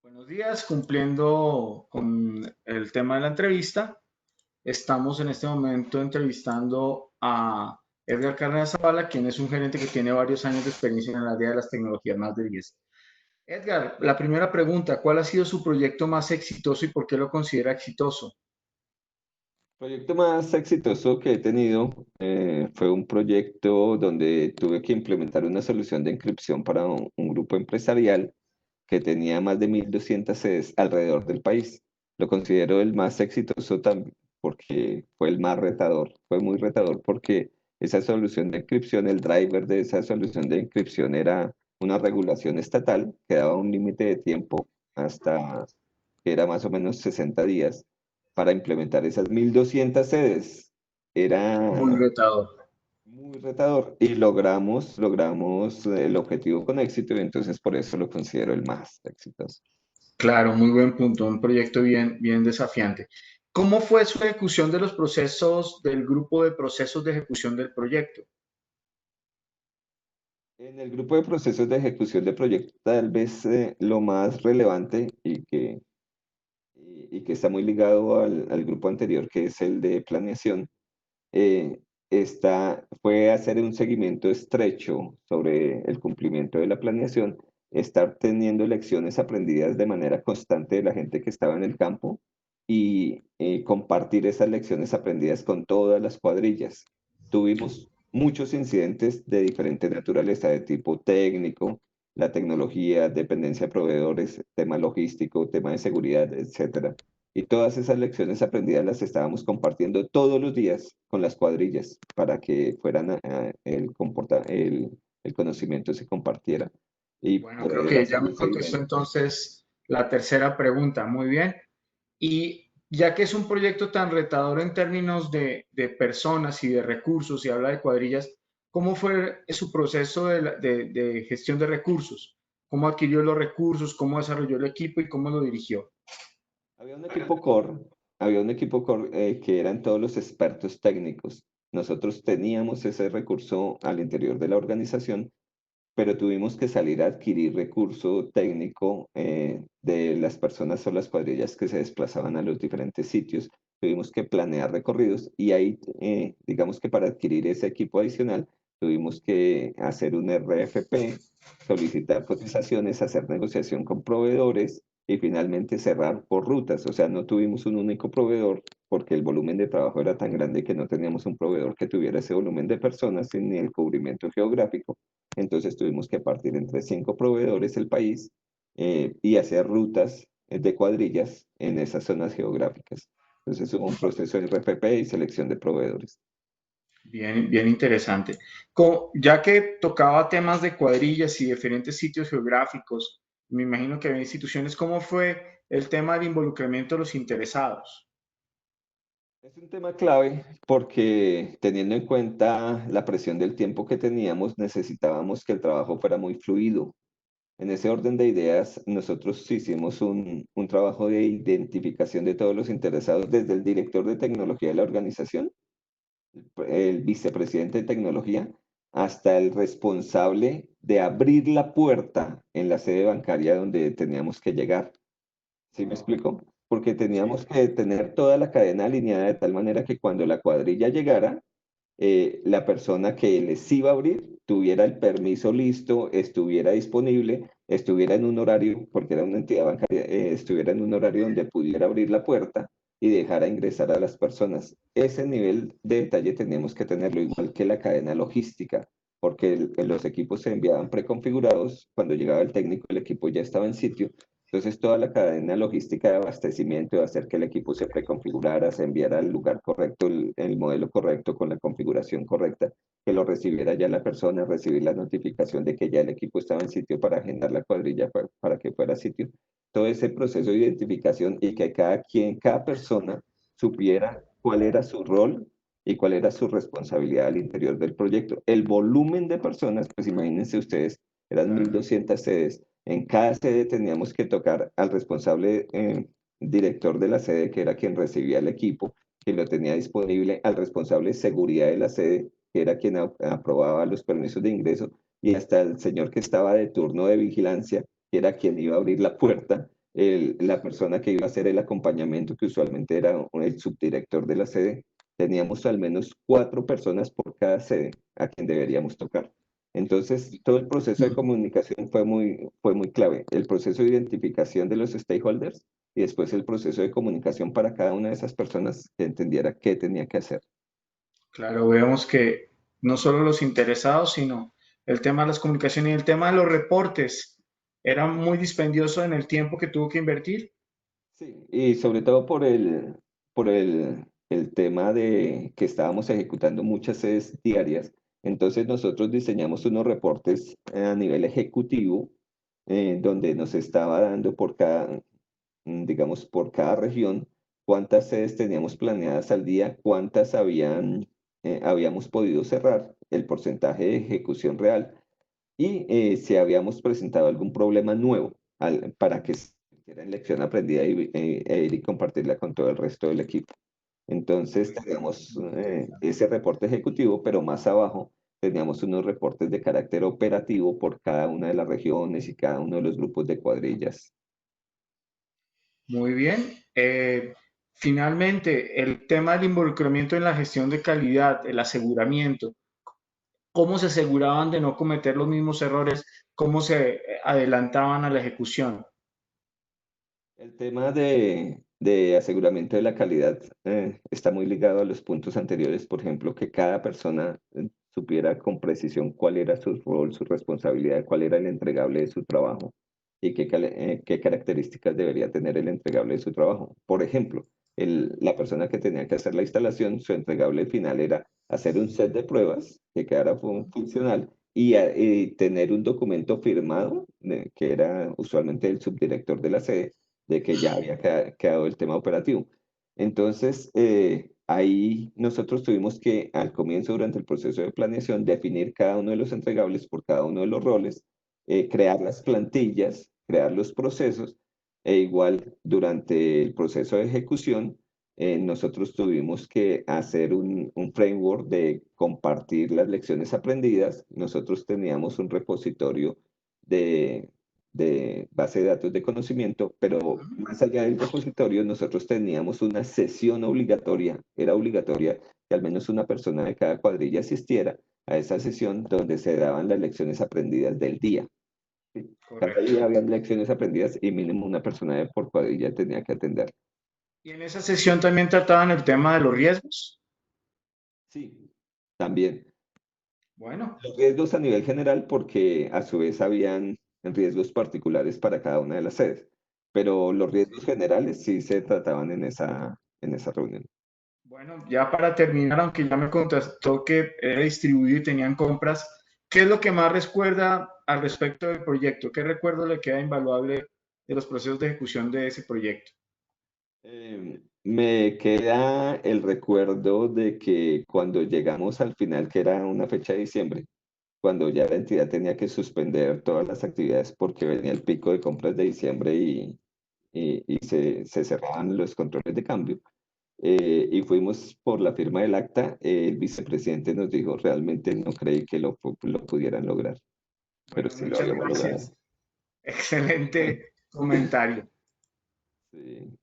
Buenos días, cumpliendo con el tema de la entrevista. Estamos en este momento entrevistando a Edgar Cárdenas Zavala, quien es un gerente que tiene varios años de experiencia en el área de las tecnologías, más de 10. Edgar, la primera pregunta, ¿cuál ha sido su proyecto más exitoso y por qué lo considera exitoso? El proyecto más exitoso que he tenido fue un proyecto donde tuve que implementar una solución de encripción para un grupo empresarial que tenía más de 1.200 sedes alrededor del país. Lo considero el más exitoso también porque fue el más retador. Fue muy retador porque esa solución de encripción, el driver de esa solución de encripción era una regulación estatal que daba un límite de tiempo hasta que era más o menos 60 días para implementar esas 1.200 sedes. Era Muy retador. muy retador y logramos el objetivo con éxito y entonces por eso lo considero el más exitoso. Claro, muy buen punto, un proyecto bien desafiante. ¿Cómo fue su ejecución de los procesos del grupo de procesos de ejecución del proyecto? En el grupo de procesos de ejecución de proyectos, tal vez lo más relevante y que está muy ligado al grupo anterior, que es el de planeación, eh, fue hacer un seguimiento estrecho sobre el cumplimiento de la planeación, estar teniendo lecciones aprendidas de manera constante de la gente que estaba en el campo y compartir esas lecciones aprendidas con todas las cuadrillas. Tuvimos muchos incidentes de diferente naturaleza, de tipo técnico, la tecnología, dependencia de proveedores, tema logístico, tema de seguridad, etcétera. Y todas esas lecciones aprendidas las estábamos compartiendo todos los días con las cuadrillas para que fueran el conocimiento se compartiera y Bueno, creo poder que ya hacer me un contestó seguimiento. entonces la tercera pregunta. Muy bien. Y ya que es un proyecto tan retador en términos de personas y de recursos, y habla de cuadrillas, ¿cómo fue su proceso de gestión de recursos? ¿Cómo adquirió los recursos? ¿Cómo desarrolló el equipo y cómo lo dirigió? Había un equipo core, había un equipo core que eran todos los expertos técnicos. Nosotros teníamos ese recurso al interior de la organización, pero tuvimos que salir a adquirir recurso técnico de las personas o las cuadrillas que se desplazaban a los diferentes sitios. Tuvimos que planear recorridos y ahí, digamos que para adquirir ese equipo adicional, tuvimos que hacer un RFP, solicitar cotizaciones, hacer negociación con proveedores y finalmente cerrar por rutas. O sea, no tuvimos un único proveedor porque el volumen de trabajo era tan grande que no teníamos un proveedor que tuviera ese volumen de personas ni el cubrimiento geográfico. Entonces tuvimos que partir entre 5 proveedores el país y hacer rutas de cuadrillas en esas zonas geográficas. Entonces hubo un proceso de RFP y selección de proveedores. Bien interesante. Ya que tocaba temas de cuadrillas y diferentes sitios geográficos, me imagino que había instituciones, ¿cómo fue el tema del involucramiento de los interesados? Es un tema clave porque teniendo en cuenta la presión del tiempo que teníamos, necesitábamos que el trabajo fuera muy fluido. En ese orden de ideas, nosotros hicimos un trabajo de identificación de todos los interesados, desde el director de tecnología de la organización, el vicepresidente de tecnología, hasta el responsable de abrir la puerta en la sede bancaria donde teníamos que llegar. ¿Sí me explico? Porque Sí. teníamos que tener toda la cadena alineada de tal manera que cuando la cuadrilla llegara, la persona que les iba a abrir tuviera el permiso listo, estuviera disponible, estuviera en un horario, porque era una entidad bancaria, estuviera en un horario donde pudiera abrir la puerta y dejara ingresar a las personas. Ese nivel de detalle teníamos que tenerlo, igual que la cadena logística, porque los equipos se enviaban preconfigurados, cuando llegaba el técnico el equipo ya estaba en sitio, entonces, toda la cadena logística de abastecimiento, de hacer que el equipo se preconfigurara, se enviara al lugar correcto, el modelo correcto, con la configuración correcta, que lo recibiera ya la persona, recibir la notificación de que ya el equipo estaba en sitio para agendar la cuadrilla para que fuera a sitio. Todo ese proceso de identificación y que cada quien, cada persona supiera cuál era su rol y cuál era su responsabilidad al interior del proyecto. El volumen de personas, pues imagínense ustedes, eran Claro. 1.200 sedes. En cada sede teníamos que tocar al responsable director de la sede, que era quien recibía el equipo, que lo tenía disponible, al responsable de seguridad de la sede, que era quien aprobaba los permisos de ingreso, y hasta el señor que estaba de turno de vigilancia, que era quien iba a abrir la puerta la persona que iba a hacer el acompañamiento, que usualmente era el subdirector de la sede, teníamos al menos 4 personas por cada sede a quien deberíamos tocar. Entonces, todo el proceso de comunicación fue muy clave. El proceso de identificación de los stakeholders y después el proceso de comunicación para cada una de esas personas que entendiera qué tenía que hacer. Claro, vemos que no solo los interesados, sino el tema de las comunicaciones y el tema de los reportes era muy dispendioso en el tiempo que tuvo que invertir. Sí, y sobre todo por el tema de que estábamos ejecutando muchas sedes diarias, entonces nosotros diseñamos unos reportes a nivel ejecutivo, donde nos estaba dando por cada, digamos, por cada región, cuántas sedes teníamos planeadas al día, cuántas habíamos podido cerrar, el porcentaje de ejecución real y si habíamos presentado algún problema nuevo para que se convirtiera en lección aprendida e ir y compartirla con todo el resto del equipo. Entonces teníamos ese reporte ejecutivo, pero más abajo teníamos unos reportes de carácter operativo por cada una de las regiones y cada uno de los grupos de cuadrillas. Muy bien. Finalmente, el tema del involucramiento en la gestión de calidad, el aseguramiento, ¿cómo se aseguraban de no cometer los mismos errores? ¿Cómo se adelantaban a la ejecución? El tema de aseguramiento de la calidad está muy ligado a los puntos anteriores, por ejemplo, que cada persona supiera con precisión cuál era su rol, su responsabilidad, cuál era el entregable de su trabajo y qué características debería tener el entregable de su trabajo. Por ejemplo, la persona que tenía que hacer la instalación, su entregable final era hacer un set de pruebas que quedara funcional y tener un documento firmado, que era usualmente el subdirector de la sede de que ya había quedado el tema operativo. Entonces, ahí nosotros tuvimos que, al comienzo, durante el proceso de planeación, definir cada uno de los entregables por cada uno de los roles, crear las plantillas, crear los procesos, e igual durante el proceso de ejecución, nosotros tuvimos que hacer un framework de compartir las lecciones aprendidas. Nosotros teníamos un repositorio de, de base de datos de conocimiento, pero más allá del repositorio, nosotros teníamos una sesión obligatoria, era obligatoria que al menos una persona de cada cuadrilla asistiera a esa sesión donde se daban las lecciones aprendidas del día. ¿Sí? Cada Correcto. día había lecciones aprendidas y mínimo una persona por cuadrilla tenía que atender. Y en esa sesión también trataban el tema de los riesgos. Sí, también. Bueno, Los riesgos a nivel general, porque a su vez habían riesgos particulares para cada una de las sedes, pero los riesgos generales sí se trataban en esa reunión. bueno, ya para terminar, aunque ya me contestó que era distribuido y tenían compras, ¿qué es lo que más recuerda al respecto del proyecto? ¿Qué recuerdo le queda invaluable de los procesos de ejecución de ese proyecto? Me queda el recuerdo de que cuando llegamos al final, que era una fecha de diciembre, cuando ya la entidad tenía que suspender todas las actividades porque venía el pico de compras de diciembre y se cerraban los controles de cambio, y fuimos por la firma del acta, el vicepresidente nos dijo, realmente no creí que lo pudieran lograr, pero Bueno, sí lo muchas habíamos logrado. gracias. Excelente comentario. Sí.